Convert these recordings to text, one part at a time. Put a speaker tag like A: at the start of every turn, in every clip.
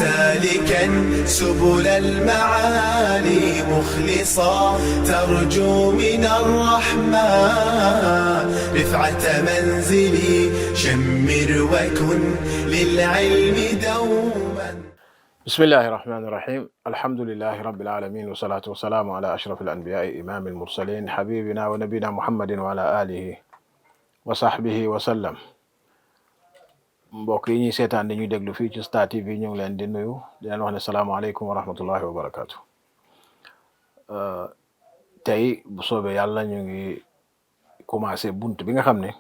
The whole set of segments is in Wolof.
A: سالكا سبل المعالي مخلصا ترجو من الرحمن رفعة منزلي شمر وكن للعلم دوما.
B: بسم الله الرحمن الرحيم. الحمد لله رب العالمين والصلاة والسلام على أشرف الأنبياء إمام المرسلين حبيبنا ونبينا محمد وعلى آله وصحبه وسلم. mbokk yi ñuy seetaan di ñuy déglu fii ci Star TV ñu ngi leen di nuyu di leen wax ne salaamaaleykum wa rahmatullahi wa barakaatu. tey bu soobee yàlla ñu ngi commencé bunt bi nga xam ne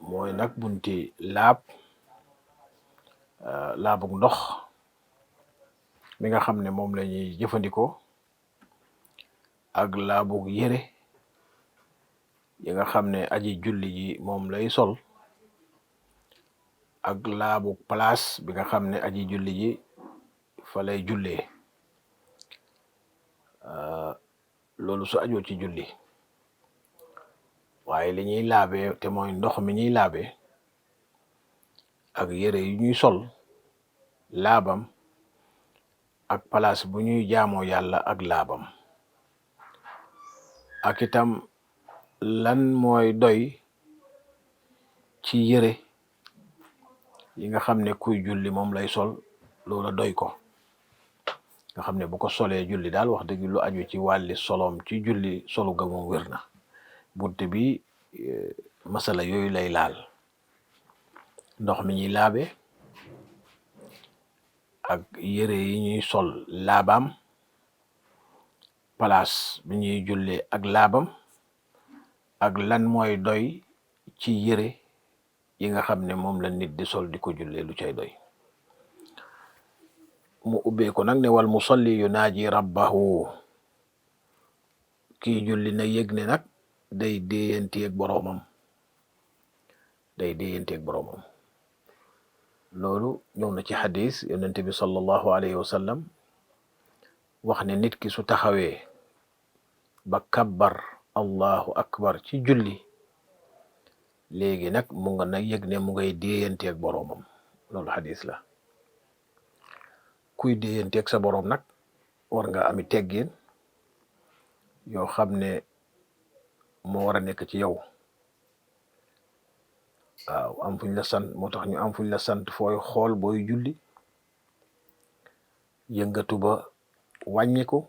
B: mooy nag bunti laabug ndox mi nga xam ne moom la ñuy jëfandikoo ak laabug yére yi nga xam ne aji julli ji moom lay sol ak laabug place bi nga xam ne aji julli ji fa lay jullee loolu su ajoo ci julli waaye li ñuy laabee te mooy ndox mi ñuy laabee ak yére yu ñuy sol laabam ak place bu ñuy jaamoo yàlla ak laabam ak itam lan mooy doy ci yére yi nga xam ne kuy julli moom lay sol loola doy ko nga xam ne bu ko solee julli daal wax dëgg lu aju ci wàlli solom ci julli solu ga moom wér na. bunte bi masala yooyu lay laal ndox mi ñuy laabe ak yére yi ñuy sol laabam place bi ñuy jullee ak laabam ak lan mooy doy ci yére yi nga xam ne moom la nit di sol di ko jullee lu cay doy. mu ubbee ko nag ne wal musalli yunaaji rabbahu kii julli na yëg ne nag day déeyanteeg boroomam loolu ñëw na ci xadis yonente bi sallallahu alayhi wa sallam wax ne nit ki su taxawee ba kabbar allahu akbar ci julli léegi nag mu nga na yëg ne mu ngay déeyanteeg boroomam loolu xadis la. kuy déeyanteeg sa boroom nag war nga ami teggin yoo xam ne moo war a nekk ci yow waaw am fuñ la sant moo tax ñu am fuñ la sant fooy xool booy julli yëngatu ba wàññiku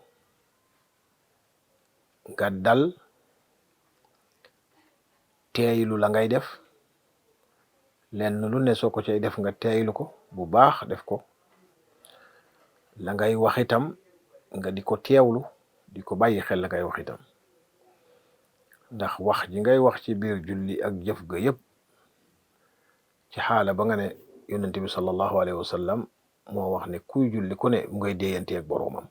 B: nga dal teeylu la ngay def lenn lu ne soo ko cay def nga teeylu ko bu baax def ko la ngay wax itam nga di ko teewlu di ko bàyyi xel la ngay wax itam ndax wax ji ngay wax ci biir julli ak jëf ga yëpp ci xaala ba nga ne yonent bi sallallahu alayhi wa sallam moo wax ne kuy julli ku ne mu ngay déeyanteeg boroomam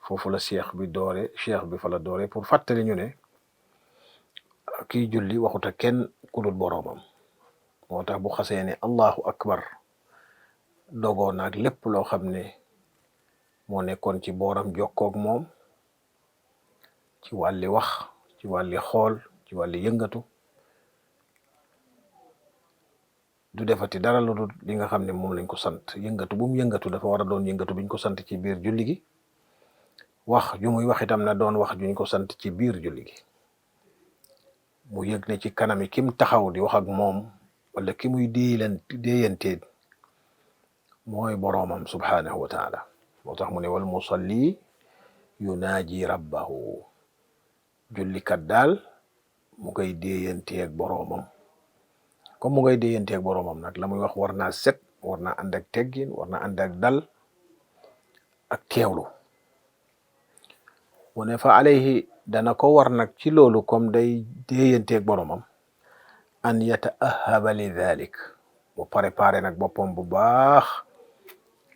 B: foofu la cheikh bi fa la doore pour fàttali ñu ne kiy julli waxuta kenn ku dul boroomam moo tax bu xasee ne allahu akbar dogoo naag lépp loo xam ne moo nekkoon ci booram jokkoog moom ci wàlli wax ci wàlli xool ci wàlli yëngatu du defati dara lu dul li nga xam ne moom lañ ko sant yëngatu bu mu yëngatu dafa war a doon yëngatu biñ ko sant ci biir julli gi wax ju muy wax itam na doon wax juñ ko sant ci biir julli gi mu yëg ne ci kanami kim taxaw di wax ak moom wala ki muy déeyanteeg mooy boroomam subhanahu wa taala moo tax mu ne wal musalli yunaaji rabbahu jullikat daal mu ngay déeyanteeg boroomam comme mu ngay déeyanteeg boroomam nag la muy wax war naa set war naa ànd ak teggin war naa ànd ak dal ak teewlu mu ne fa alayhi dana ko war nag ci loolu comme day déeyanteeg boroomam an yataahaba li dhalik mu préparé nag boppam bu baax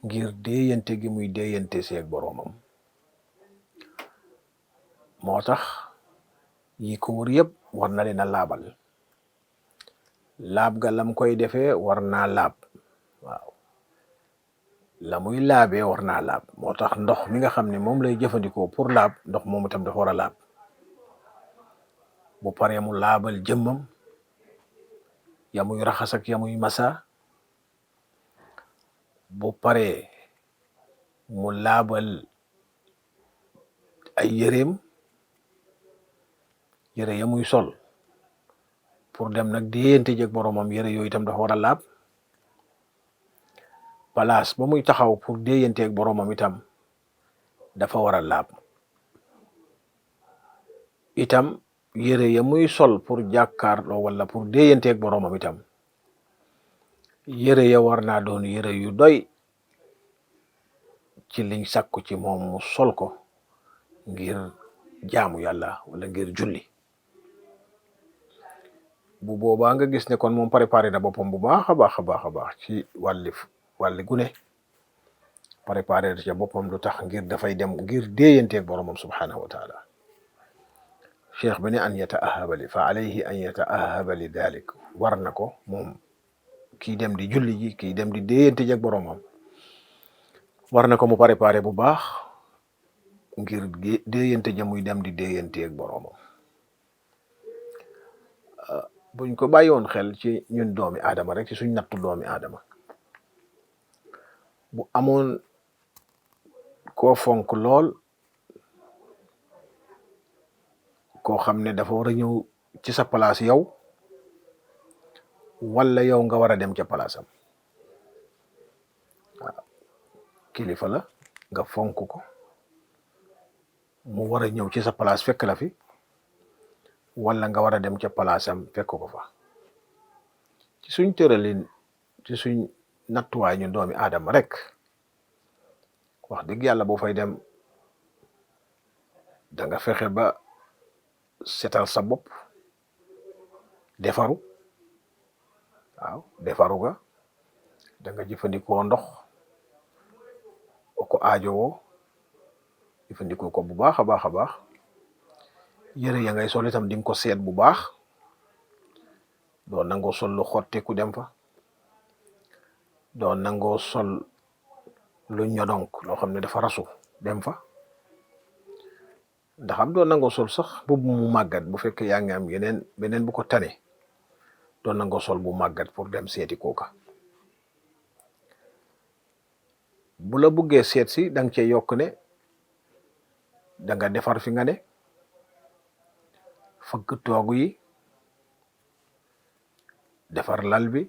B: ngir déeyante gi muy déeyante seeg boroomam moo tax yi ko wër yëpp war na leen a laabal laab ga lam koy defee war naa laab waaw la muy laabee war naa laab moo tax ndox mi nga xam ne moom lay jëfandikoo pour laab ndox moom itam dafa war a laab bu paree mu laabal jëmmam ya muy raxas ak ya muy masa bu paree mu laabal ay yëreem yëre ya muy sol pour dem nag déyante jeg boroomam yëre yooyu itam dafa war a laab place ba muy taxaw pour déyante ak boroomam itam dafa war a laab itam yëre ya muy sol pour jàkkaarloo wala pour déyante ak boroomam itam yëre ya war naa doon yëre yu doy ci liñ sàkku ci moom mu sol ko ngir jaamu yàlla wala ngir julli bu boobaa nga gis ne kon moom préparé na boppam bu baax a baax a baax a baax ci wàlli gune préparé na ca boppam lu tax ngir dafay dem ngir déeyanteeg boromam subhanahu wa taala cheikh bi ne an yataahaba li fa alayhi an yataahaba li dalik war na ko moom kii dem di julli ji kii dem di déeyante jeg boromam war na ko mu préparé bu baax ngir déeyante ja muy dem di déeyanteeg boromam buñ ko bàyyi woon xel ci ñun doomi aadama rek ci suñ nattu doomi aadama bu amoon koo fonk lool koo xam ne dafa war a ñëw ci sa place yow wala yow nga war a dem ca place am waaw kilifa la nga fonk ko mu war a ñëw ci sa place fekk la fi wala nga war a dem ca palaasam fekk ko fa ci suñ tëralin ci suñ nattuwaay ñu doomi aadama rek wax dëgg yàlla boo fay dem da nga fexe ba setal sa bopp defaru waaw defaru ga da nga jëfandikoo ndox ko aajowoo jëfandikoo ko bu baax a baax a baax yëre ya ngay sol itam di nga ko seet bu baax doo nangoo sol lu xotteeku dem fa doo nangoo sol lu ñodonk loo xam ne dafa rasu dem fa ndax am doo nangoo sol sax bu mu màggat bu fekkee yaa ngi am beneen bu ko tane doo nangoo sol bu màggat pour dem seeti kooka bu la buggee seet si da nga cee yokk ne da nga defar fi nga ne fëgg toogu yi defar lal bi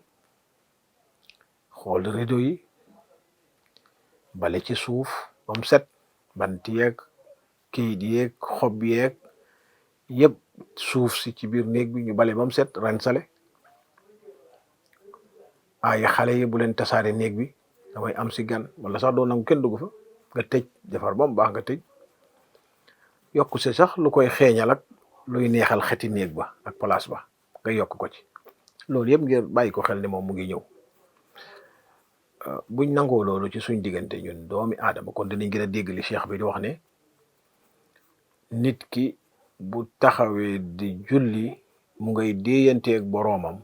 B: xool rideau yi bale ci suuf ba mu set bant yeeg kayit yeeg xob yeeg yëpp suuf si ci biir néeg bi ñu bale ba mu set rensale ay xale yi bu leen tasaare néeg bi damay am si gan wala sax doo nangu kenn dugg fa nga tëj defar ba mu baax nga tëj yokku si sax lu koy xeeñal ak luy neexal xeti néeg ba ak place ba nga yokk ko ci loolu yëpp ngir bàyyi ko xel ne moom mu ngi ñëw buñ nangoo loolu ci suñ diggante ñun doomi aadama kon dinañ gën a dégg li cheikh bi di wax ne nit ki bu taxawee di julli mu ngay déeyanteeg boroomam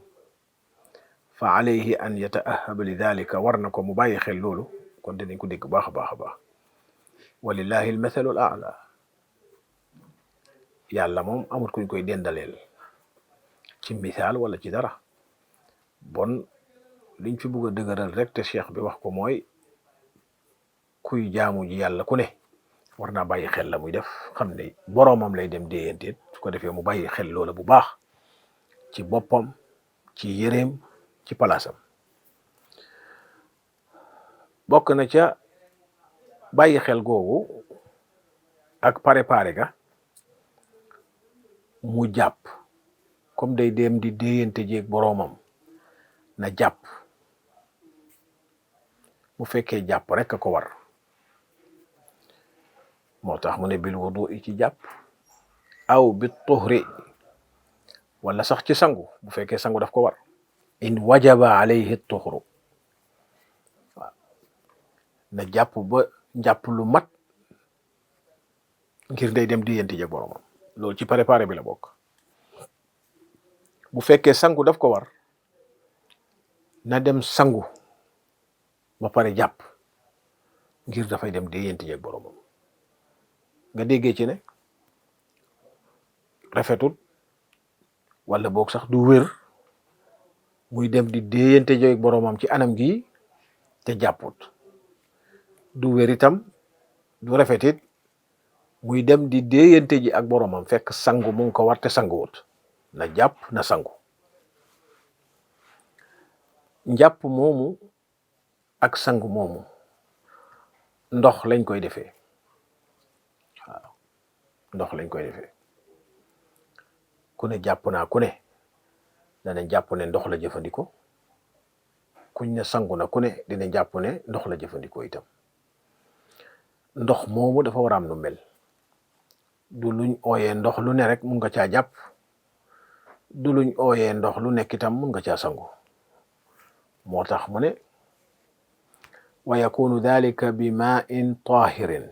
B: fa alayhi an yataahaba li dalika war na ko mu bàyyi xel loolu kon dinañ ko dégg baax a baax a baax walillahi almathalu al a'la yàlla moom amut kuñ koy dendaleel ci misaal wala ci dara bon liñ fi bugg a dëgëral rek te cheikh bi wax ko mooy kuy jaamu ji yàlla ku ne war naa bàyyi xel la muy def xam ne boroomam lay dem déeyanteet su ko defee mu bàyyi xel loola bu baax ci boppam ci yëreem ci palaasam bokk na ca bàyyi xel googu ak préparé ga mu jàpp comme day dem di déeyante jeeg boroomam na jàpp bu fekkee jàpp rek a ko war moo tax mu ne bil wudu ci jàpp aw bi tuhri wala sax ci sangu bu fekkee sangu daf ko war in wajaba alayhi tuhru waaw na jàpp ba jàpp lu mat ngir day dem déeyante jeeg boroomam loolu ci préparé bi la bokk bu fekkee sangu daf ko war na dem sangu ba pare jàpp ngir dafay dem déeyante jeeg boroomam nga déggee ci ne rafetul wala boog sax du wér muy dem di déeyante jeeg boroomam ci anam gi te jàpput du wér itam du rafetit muy dem di déeyante ji ak boromam fekk sangu mu ngi ko war te sanguwut na jàpp na sangu njàpp moomu ak sangu moomu ndox lañ koy defee waaw ndox lañ koy defee ku ne jàpp naa ku ne dana jàpp ne ndox la jëfandikoo kuñ ne sangu na ku ne dina jàpp ne ndox la jëfandikoo itam ndox moomu dafa war a am nu mel du luñ ooyee ndox lu ne rek mun nga caa jàpp du luñ ooyee ndox lu nekk itam mun nga caa sangu moo tax mu ne wa yakunu dhalika bi ma'in tahirin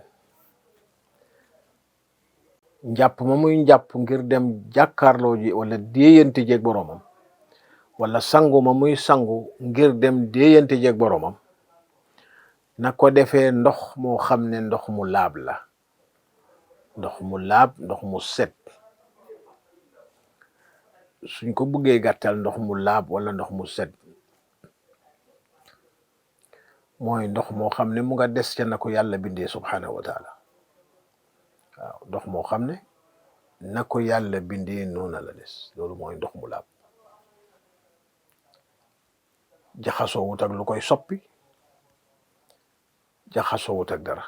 B: njàpp ma muy njàpp ngir dem jàkkaarloo ji wala déeyante jeeg boromam wala sangu ma muy sangu ngir dem déeyante jeeg boromam na ko defee ndox moo xam ne ndox mu laab la ndox mu laab ndox mu set suñ ko bëggee gàttal ndox mu laab wala ndox mu set mooy ndox moo xam ne mu nga des ca na ko yàlla bindee subhanahu wa taala waaw ndox moo xam ne na ko yàlla bindee noona la des loolu mooy ndox mu laab jaxasoo wut ak lu koy soppi jaxasoo wut ak dara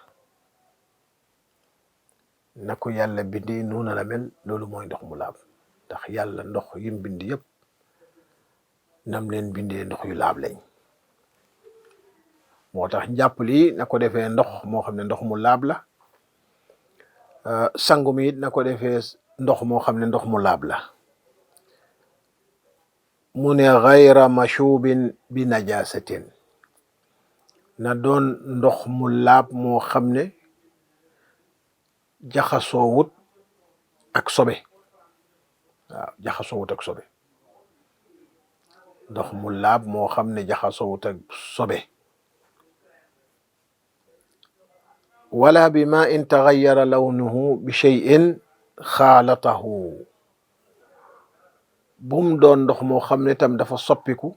B: na ko yàlla bindee noona la mel loolu mooy ndox mu laab ndax yàlla ndox yim bind yëpp nam leen bindee ndox yu laab lañ moo tax njàpp lii na ko defee ndox moo xam ne ndox mu laab la sangu mi it na ko defee ndox moo xam ne ndox mu laab la mu ne ghayra mashubin bi najasatin na doon ndox mu laab moo xam ne jaxasoowut ak sobe waaw jaxasoowut ak sobe ndox mu laab moo xam ne jaxasoowut ak sobe wala bi ma in taghayyara lawnuhu bi shay'in xaalatahu bum doon ndox moo xam ne tam dafa soppiku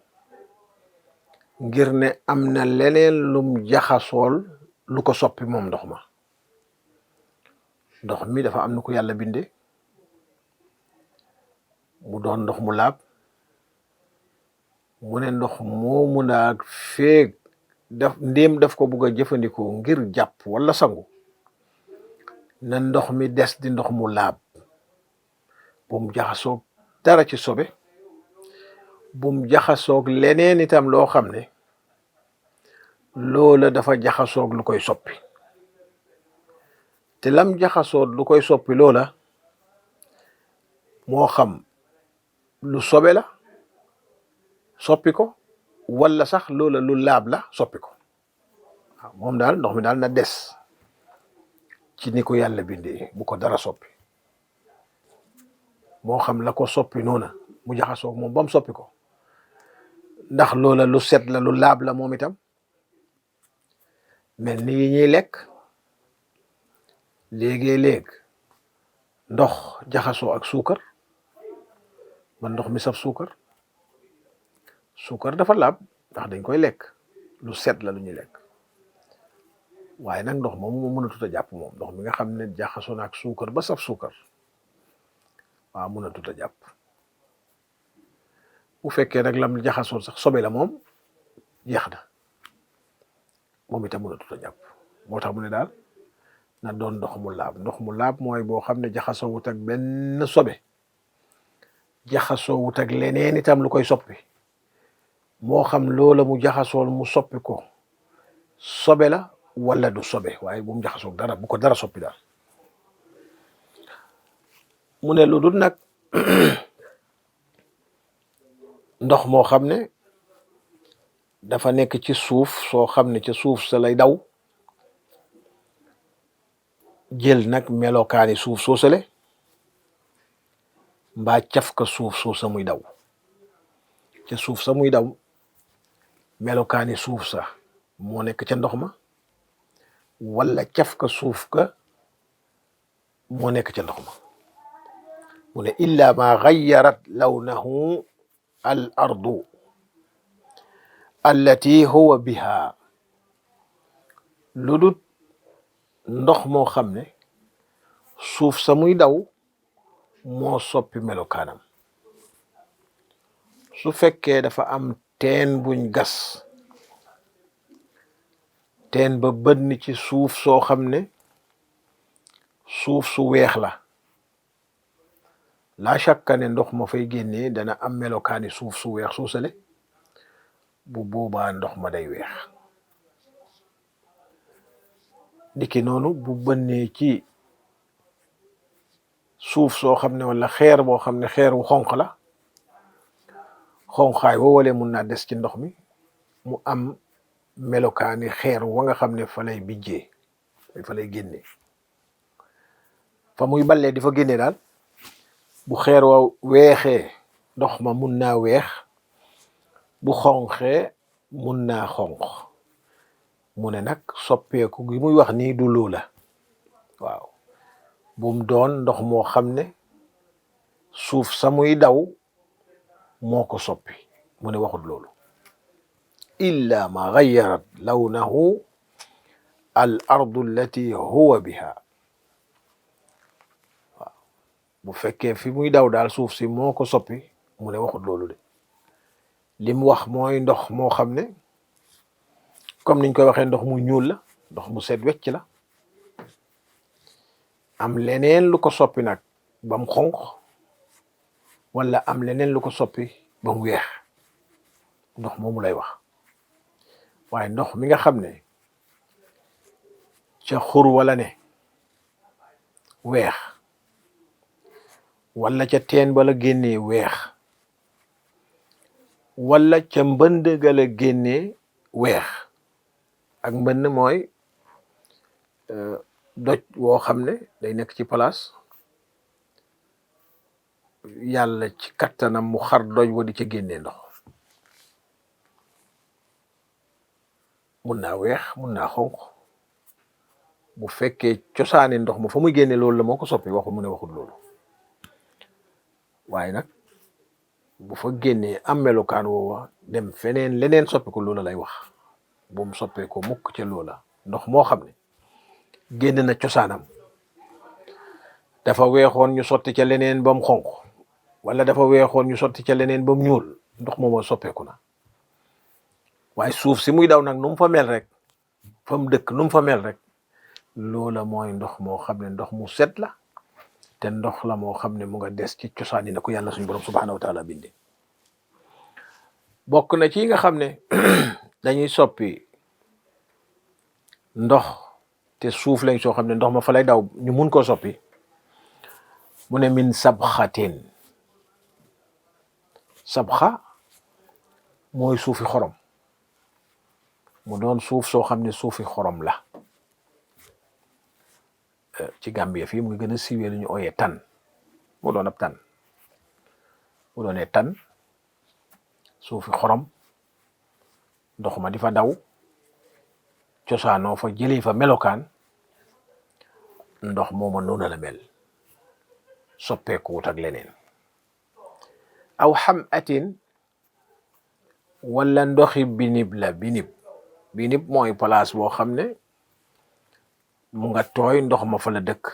B: ngir ne am na leneen lum jaxasool lu ko soppi moom ndox ma ndox mi dafa am na ko yàlla binde mu doon ndox mu laab mu ne ndox moomu naag feeg ndéem daf ko bugg a jëfandikoo ngir jàpp wala sangu na ndox mi des di ndox mu laab bum jaxasoog dara ci sobe bum jaxasoog leneen itam loo xam ne loola dafa jaxasoog lu koy soppi te lam jaxasoog lu koy soppi loola moo xam lu sobe la soppi ko wala sax loola lu laab la soppi ko waaw moom daal ndox mi daal na des ci ni ko yàlla bindee bu ko dara soppi moo xam la ko soppi noona mu jaxasoo moom ba mu soppi ko ndax loola lu set la lu laab la moom itam mel ni yi ñuy lekk léegi-léeg ndox jaxasoo ak suukar man ndox mi saf suukar suukar dafa laab ndax dañ koy lekk lu set la lu ñuy lekk waaye nag ndox moom moo mënatut a jàpp moom ndox mi nga xam ne jaxasoo na ak suukar ba saf suukar waaw mënatut a jàpp bu fekkee nag lam jaxasoo sax sobe la moom jeex na moom itam mënatut a jàpp moo tax mu ne daal na doon ndox mu laab mooy boo xam ne jaxasoo wut ak benn sobe jaxasoo wut ak leneen itam lu koy soppi moo xam loola mu jaxasool mu soppi ko sobe la wala du sobe waaye bu mu jaxasoog dara bu ko dara soppi daal mu ne lu dul nag ndox moo xam ne dafa nekk ci suuf soo xam ne ca suuf sa lay daw jël nag melokaani suuf soosale mbaa caf ka suuf soosa muy daw ca suuf sa muy daw melokaani suuf sa moo nekk ca ndox ma wala caf ka suuf ka moo nekk ca ndox ma mu ne illa ma gayyarat lawnahu al ardu allati huwa biha lu dul ndox moo xam ne suuf sa muy daw moo soppi melokaanam. su fekkee dafa am teen buñ gas, teen ba bënn ci suuf soo xam ne suuf su weex la shakka ne ndox ma fay génnee dana am melokaani suuf su weex suusale, bu boobaa ndox ma day weex. niki noonu bu bënnee ci suuf soo xam ne wala xeer boo xam ne xeer wu xonq la, xonqaay woowale mun naa des ci ndox mi, mu am melokaani xeer wa nga xam ne fa lay bijjee, fa lay génnee, fa muy ballee di fa génnee daal. bu xeer wa weexee ndox ma mun naa weex, bu xonqee mun naa xonq. mu ne nag soppeeku gi muy wax nii du loola. waaw bum doon ndox moo xam ne suuf sa muy daw moo ko soppi. mu ne waxut loolu. illa ma gayyarat lawnahu al ardu allati huwa biha. waaw bu fekkee fi muy daw daal suuf si moo ko soppi, mu ne waxut loolu de. lim wax mooy ndox moo xam ne comme niñ koy waxee ndox mu ñuul la, ndox mu set wecc la, am leneen lu ko soppi nag ba mu xonq, wala am leneen lu ko soppi ba mu weex. ndox moomu lay wax. waaye ndox mi nga xam ne ca xur wala ne weex, wala ca teen bala génnee weex, wala ca mbënd gala génnee weex. ak mbënd mooy doj woo xam ne day nekk ci place, yàlla ci kattanam mu xar doj wa di ca génnee ndox. mun naa weex, mun naa xonq. bu fekkee cosaani ndox ma fa muy génne loolu la moo ko soppi, waxu mu ne waxul loolu. waaye nag bu fa génnee am melokaan woowa dem feneen leneen soppi ko, loola lay wax. bu mu soppee ko mukk ca loola. ndox moo xam ne génn na cosaanam, dafa weexoon ñu sotti ca leneen ba mu xonq, wala dafa weexoon ñu sotti ca leneen ba mu ñuul, ndox moomoo soppeeku na. waaye suuf si muy daw nag nu mu fa mel rek, fa mu dëkk nu mu fa mel rek, loola mooy ndox moo xam ne ndox mu set la, te ndox la moo xam ne mu nga des ci cosaan yi na ko yàlla suñu borom subhanahu wa taala bindee. bokk na ci nga xam ne dañuy soppi ndox te suuf lañ soo xam ne ndox ma fa lay daw ñu mun koo soppi. mu ne min sabxatin. sabxa mooy suufi xorom, mu doon suuf soo xam ne suufi xorom la. ci Gambie fii mu ngi gën a siiwee lu ñu ooyee tan. mu doon ab tan, mu doonee tan suufi xorom, ndox ma di fa daw, cosaanoo fa jëlee fa melokaan, ndox mooma noonu la mel, soppeeku wut ak leneen. aw xam atin, wala ndoxi binib la. binib mooy place boo xam ne mu nga tooy, ndox ma fa la dëkk,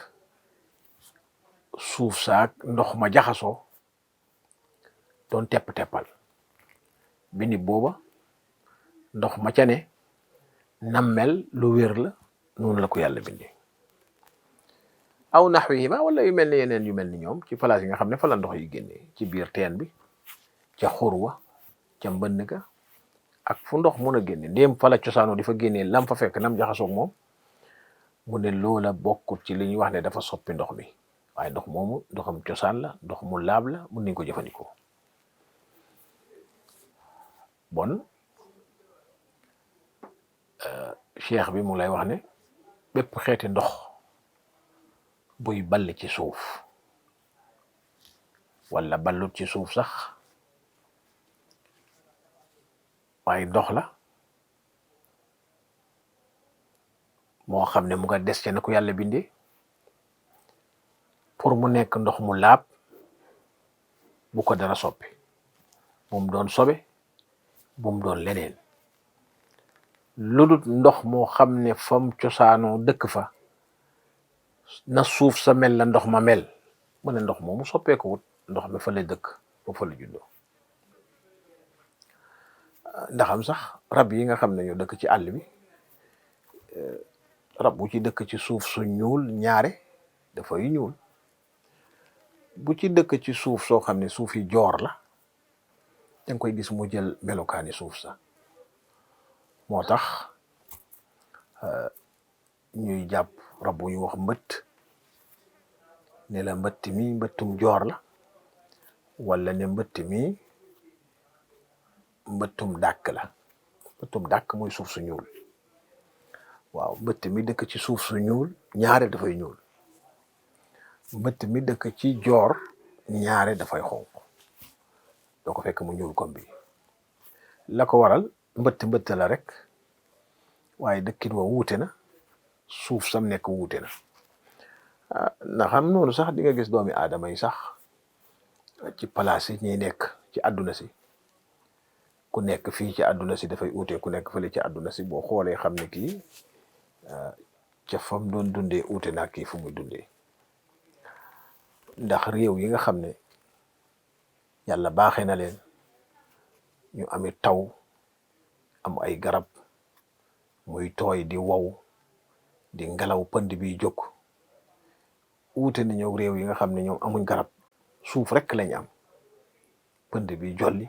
B: suuf saak ndox ma jaxasoo doon tepp-teppal. binib booba ndox ma ca ne nam mel lu wér la, noonu la ko yàlla bindee. aw naxwihima, wala yu mel ni yeneen yu mel ni ñoom, ci place yi nga xam ne fa la ndox yi génnee, ci biir teen bi, ca xurwa, ca mbënn ga, ak fu ndox mun a génne, ndéem fa la cosaanoo di fa génnee lam fa fekk nam jaxasoog moom. mu ne loola bokkut ci li ñuy wax ne dafa soppi ndox mi, waaye ndox moomu ndoxam cosaan la, ndox mu laab la, mun nañ ko jëfandikoo. bon cheikh bi mu lay wax ne bépp xeeti ndox buy ball ci suuf wala ballut ci suuf sax, waaye ndox la moo xam ne mu nga des ca na ko yàlla bindee, pour mu nekk ndox mu laab, bu ko dara soppi, bu mu doon sobe, bu mu doon leneen. ludut ndox moo xam ne fam cosaanoo dëkk fa na suuf sa mel la ndox ma mel mu ne ndox moomu soppeeku wut ndox mi fa la dëkk ba fa la juddoo. ndaxam sax rab yi nga xam ne ñoo dëkk ci àll bi rab bu ci dëkk ci suuf su ñuul ñaare dafay ñuul, bu ci dëkk ci suuf soo xam ne suuf yi joor la danga koy gis mu jël melokaani suuf sa. moo tax ñuy jàpp rab bu ñu wax mbëtt ne la mbëtt mi mbëttum joor la, wala ne mbëtt mi mbëttum dàkk la. mbëttum dàkk mooy suuf su ñuul. waaw mbëtt mi dëkk ci suuf su ñuul ñaare dafay ñuul, mbëtt mi dëkk ci joor ñaare dafay xonq, doo ko fekk mu ñuul comme bi. la ko waral mbëtt la rek, waaye dëkkin wa wuute na, suuf sam nekk wuute na. ndax xam noonu sax di nga gis doomi aadama yi sax ci place yi ñuy nekk ci àdduna si, ku nekk fii ci àdduna si dafay uute ku nekk fële ci àdduna si. boo xoolee xam ne kii ca fam doon dundee uute naa kii fu muy dundee. ndax réew yi nga xam ne yàlla baaxee na leen ñu amee taw, am ay garab muy tooy di wow di ngelaw pënd bi jóg, uute na ñëw réew yi nga xam ne ñoom amuñ garab, suuf rek lañ am, pënd bi jolli.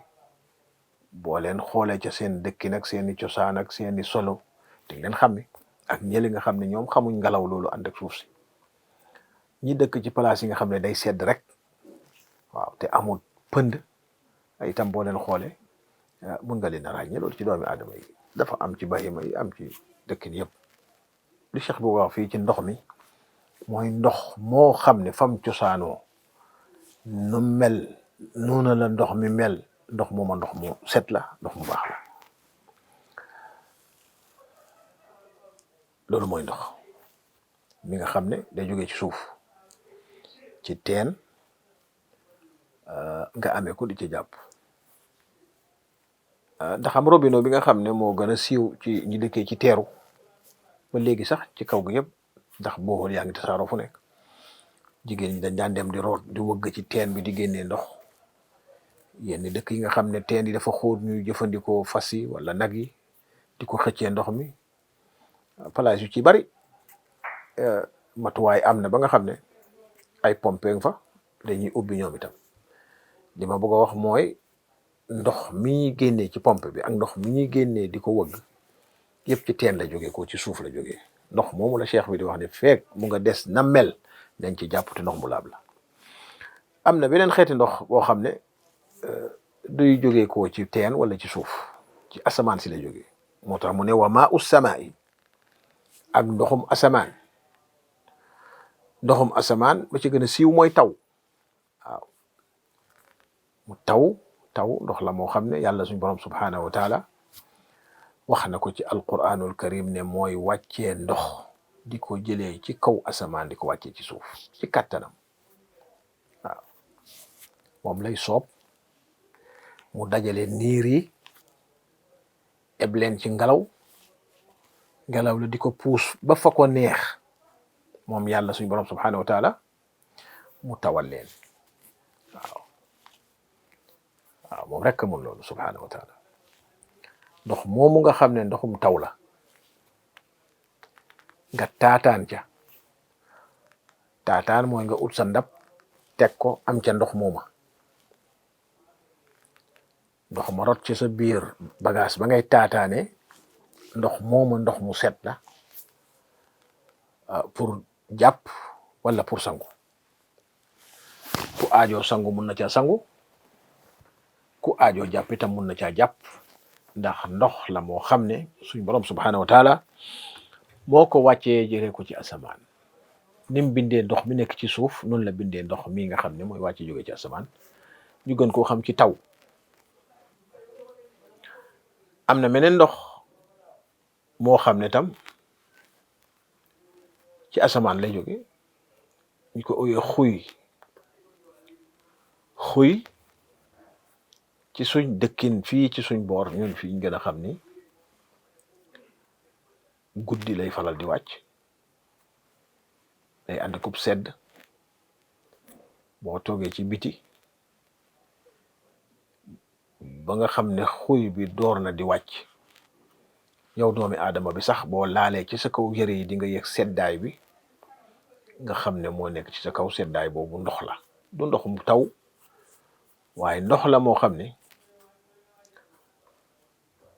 B: boo leen xoolee ca seen dëkkin ak seeni cosaan ak seeni solo di leen xàmme ak ñëli nga xam ne ñoom xamuñ ngelaw loolu ànd ak suuf si. ñi dëkk ci place yi nga xam ne day sedd rek, waaw, te amul pënd ay itam boo leen xoolee mun nga leen a ràññee loolu ci doomi aadama yi. dafa am ci bahima yi, am ci dëkkin yëpp. li Cheikh bu wax fii ci ndox mi mooy ndox moo xam ne fam cosaanoo nu mel noonu la ndox mi mel. ndox mooma ndox mu set la, ndox mu baax la. loolu mooy ndox mi nga xam ne day jógee ci suuf, ci teen nga amee ko di ci jàpp. ndax am robinet bi nga xam ne moo gën a siiw ci ñi dëkkee ci teeru ba léegi sax ci kaw gi yëpp, ndax boo xool yaa ngi tasaaroo fu nekk. jigéen ñi dañ daan dem di root di wëgg ci teen bi di génnee ndox. yenn dëkk yi nga xam ne teen yi dafa xóot ñuy jëfandikoo fas yi wala nag yi di ko xëccee ndox mi. place yu ci bari matuwaay am na ba nga xam ne ay pompe fa dañuy ubbi ñoom itam. li ma bëgg a wax mooy ndox mi ñuy génnee ci pompe bi ak ndox mi ñuy génnee di ko wëgg yëpp ci teen la jógee ko ci suuf la jógee. ndox moomu la cheikh bi di wax ne feek mu nga des na mel dañ ci jàpp te ndox mu laab la. am na beneen xeeti ndox boo xam ne duy jógee ko ci teen wala ci suuf, ci asamaan si la jógee. moo tax mu ne wa maa us samaa'i, ak ndoxum asamaan. ndoxum asamaan ba ci gën a siiw mooy taw. waaw mu taw ndox la moo xam ne yàlla suñu borom subhanahu wa taala wax na ko ci alquranul karim ne mooy wàccee ndox di ko jëlee ci kaw asamaan di ko wàccee ci suuf ci kattanam. waaw moom lay soob mu dajale niir yi eb leen ci ngelaw la di ko puus ba fa ko neex moom yàlla suñu borom subhanahu wa taala mu tawal leen. waaw moom rek mun loolu subhanahu wa taala. ndox moomu nga xam ne ndoxum taw la nga taataan ca. taataan mooy nga ut sa ndab teg ko am ca ndox mooma. ndox ma rot ci sa biir bagage ba ngay taataane ndox mooma ndox mu set la pour jàpp wala pour sangu. ku aajoo sangu mun na caa sangu, ku aajoo jàpp itam mun na caa jàpp, ndax ndox la moo xam ne suñ borom subhanahu wa taala moo ko wàccee jëlee ko ci asamaan. ni mu bindee ndox mi nekk ci suuf noonu la bindee ndox mii nga xam ne mooy wàcce jóge ci asamaan ñu gën koo xam ci taw. am na meneen ndox moo xam ne tam ci asamaan lay jóge ñu ko oyee xuy ci suñ dëkkin fii ci suñ boor ñun fii ñu gën a xam ni guddi lay faral di wàcc, day ànd kub sedd. boo toogee ci biti ba nga xam ne xuy bi door na di wàcc, yow doomi aadama bi sax boo laalee ci sa kaw yëre yi di nga yëg seddaay bi nga xam ne moo nekk ci sa kaw. seddaay boobu ndox la, du ndoxum taw waaye ndox la moo xam ne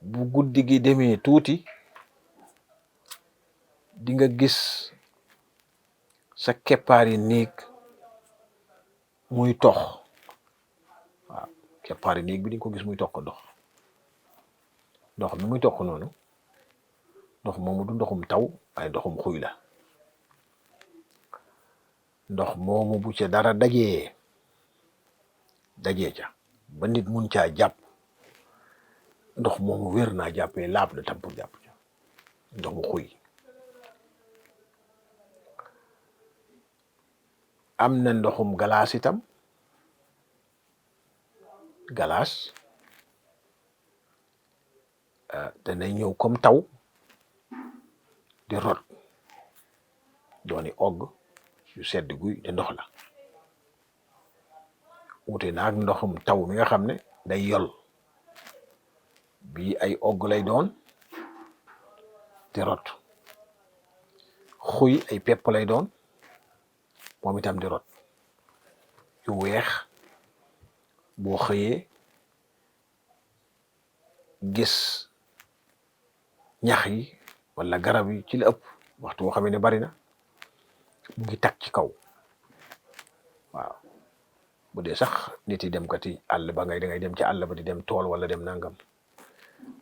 B: bu guddi gi demee tuuti di nga gis sa keppaari néeg muy tox. waaw keppaari néeg bi di nga ko gis muy tox ndox mi muy tox noonu, ndox moomu du ndoxum taw ay ndoxum xuy la. ndox moomu bu ca dara dajee ca ba nit mun caa jàpp, ndox moomu wér naa jàppee laab na tam pour jàpp ca. ndox mu xuy am na ndoxum galaas itam. galaas dana ñëw comme taw di rot dooni ogg yu sedd guy de ndox la. wute naag ndoxum taw mi nga xam ne day yol, bii ay ogg lay doon di rot. xuy ay pepp lay doon moom itam di rot yu weex. boo xëyee gis ñax yi wala garab yi ci la ëpp waxtu boo xam ne bari na mu ngi tag ci kaw. waaw bu dee sax nit yi dem kati àll ba da ngay dem ci àll ba di dem tool wala dem nangam,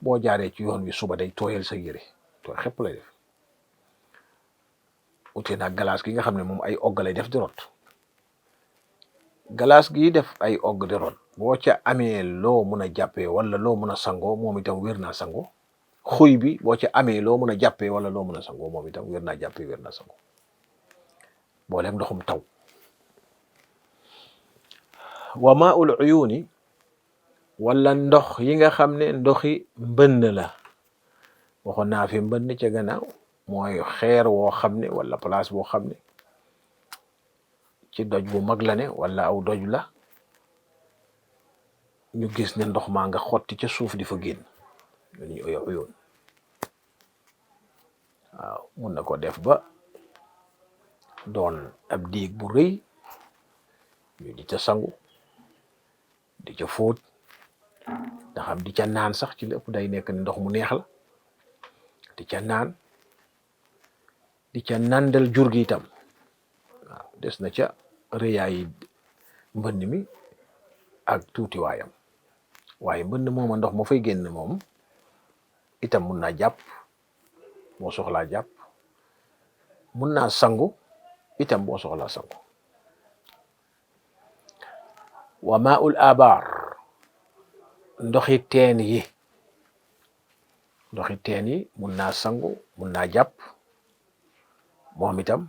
B: boo jaaree ci yoon wi suba day tooyal sa yére, tooy xepp lay def. ute naag galaas gi nga xam ne moom ay ogg lay def di rot. galaas gi def ay ogg di rot boo ca amee loo mun a jàppee wala loo mun a sangoo moom itam wér naa sangoo. xuy bi boo ca amee loo mun a jàppee wala loo mun a sangoo moom itam wér naa jàppee wér naa sangoo. booleem ndoxum taw. wa maa'ul uyuuni wala ndox yi nga xam ne ndoxi mbënn la. waxoon naa fi mbënn ca gannaaw mooy xeer woo xam ne wala place boo xam ne ci doj bu mag la ne wala aw doj la, ñu gis ne ndox maa nga xotti ca suuf di fa génn, ñu uyuun. waaw mun na ko def ba doon ab diig bu rëy, ñu di ca sangu, di ca fóot, nga xam di ca naan sax ci lépp day nekk ne ndox mu neex la. di ca naan, di ca nandal jur gi itam. waaw des na ca rëyaayi mbënn mi ak tuuti waayam, waaye mbënn mooma ndox ma fay génn moom itam mun naa jàpp boo soxlaa jàpp, mun naa sangu itam boo soxlaa sangu. wa maa'ul abaar ndoxi teen yi. ndoxi teen yi mun naa sangu mun naa jàpp moom itam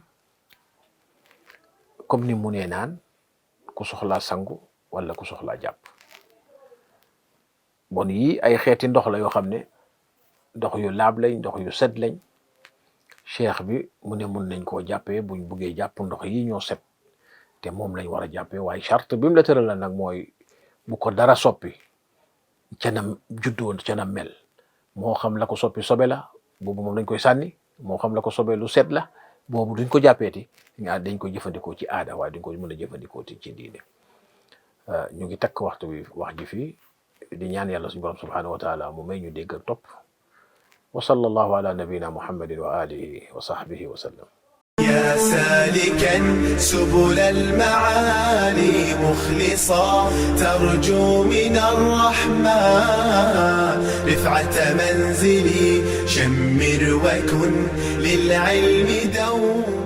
B: comme ni mu nee naan ku soxlaa sangu wala ku soxlaa jàpp. bon yii ay xeeti ndox la yoo xam ne ndox yu laab lañ, ndox yu set lañ. cheikh bi mu ne mun nañ koo jàppee buñ buggee jàpp ndox yi ñoo set te moom lañ war a jàppee, waaye charte bi mu la tëral la nag mooy bu ko dara soppi ca nam juddoon ca nam mel. moo xam la ko soppi sobe la boobu moom dañ koy sànni, moo xam la ko sobe lu set la boobu duñ ko jàppeeti, dañ ko jëfandikoo ci aada waaye duñ ko mën a jëfandikoo ci diine. ñu ngi takk waxtu bi wax ji fii di ñaan yàlla suñu borom subhanahu wa taala mu may ñu dégg ak topp. wa sallallahu ala nabina muhammadin wa alihi wa sahbihi wa sallam.
A: يا سالكا سبل المعالي مخلصا ترجو من الرحمن رفعة منزلي شمر وكن للعلم دوما.